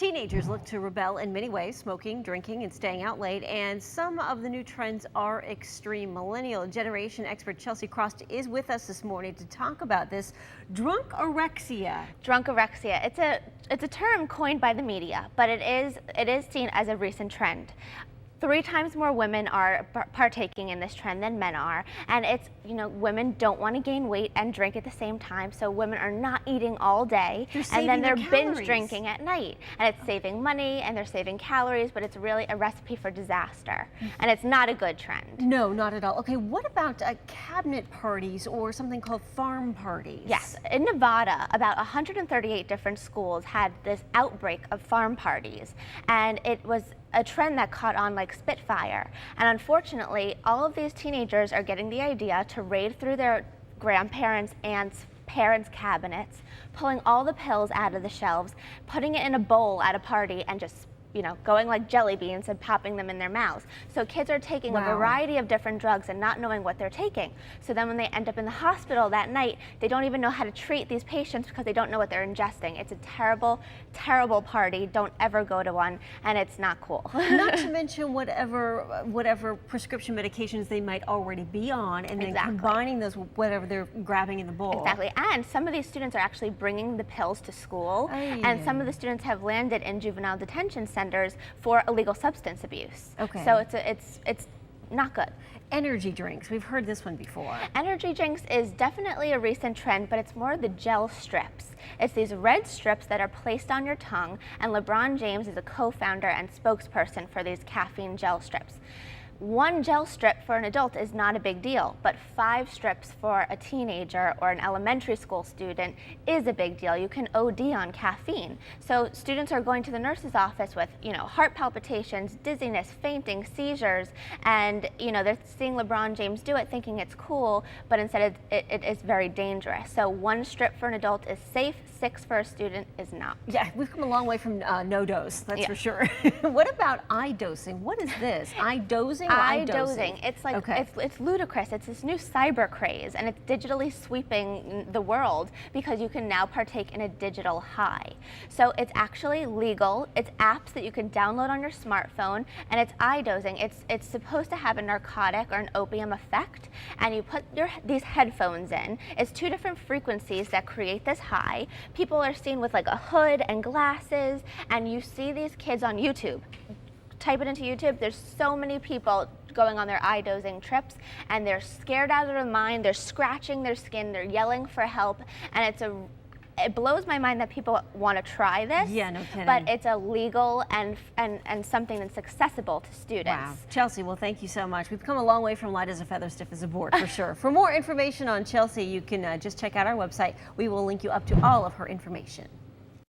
Teenagers look to rebel in many ways, smoking, drinking, and staying out late. And some of the new trends are extreme. Millennial generation expert Chelsea Krost is with us this morning to talk about this drunkorexia. Drunkorexia. It's a term coined by the media, but it is seen as a recent trend. 3 times more women are partaking in this trend than men are, and it's, women don't want to gain weight and drink at the same time, so women are not eating all day, and then they're binge drinking at night, and it's saving money and they're saving calories, but it's really a recipe for disaster, and it's not a good trend. No, not at all. Okay, what about cabinet parties or something called farm parties? Yes, in Nevada, about 138 different schools had this outbreak of farm parties, and it was a trend that caught on like spitfire. And unfortunately, all of these teenagers are getting the idea to raid through their grandparents' and parents' cabinets, pulling all the pills out of the shelves, putting it in a bowl at a party, and just going like jelly beans and popping them in their mouths. So kids are taking a variety of different drugs and not knowing what they're taking. So then when they end up in the hospital that night, they don't even know how to treat these patients because they don't know what they're ingesting. It's a terrible, terrible party. Don't ever go to one, and it's not cool. Not to mention whatever prescription medications they might already be on, and then combining those with whatever they're grabbing in the bowl. Exactly, and some of these students are actually bringing the pills to school, and some of the students have landed in juvenile detention centers for illegal substance abuse. Okay. So it's not good. Energy drinks, we've heard this one before. Energy drinks is definitely a recent trend, but it's more the gel strips. It's these red strips that are placed on your tongue, and LeBron James is a co-founder and spokesperson for these caffeine gel strips. 1 gel strip for an adult is not a big deal, but 5 strips for a teenager or an elementary school student is a big deal. You can OD on caffeine. So students are going to the nurse's office with, heart palpitations, dizziness, fainting, seizures, and, they're seeing LeBron James do it thinking it's cool, but instead it is very dangerous. So 1 strip for an adult is safe, 6 for a student is not. Yeah, we've come a long way from no dose, that's for sure. What about IDozing? What is this? IDozing? IDozing. It's like it's ludicrous. It's this new cyber craze, and it's digitally sweeping the world because you can now partake in a digital high. So it's actually legal. It's apps that you can download on your smartphone, and it's IDozing. It's supposed to have a narcotic or an opium effect, and you put these headphones in. It's 2 different frequencies that create this high. People are seen with like a hood and glasses, and you see these kids on YouTube. Type it into YouTube, there's so many people going on their IDozing trips, and they're scared out of their mind, they're scratching their skin, they're yelling for help, and it blows my mind that people want to try this. Yeah, no kidding. But it's illegal and something that's accessible to students. Wow. Chelsea, well, thank you so much. We've come a long way from light as a feather, stiff as a board, for sure. For more information on Chelsea, you can just check out our website. We will link you up to all of her information.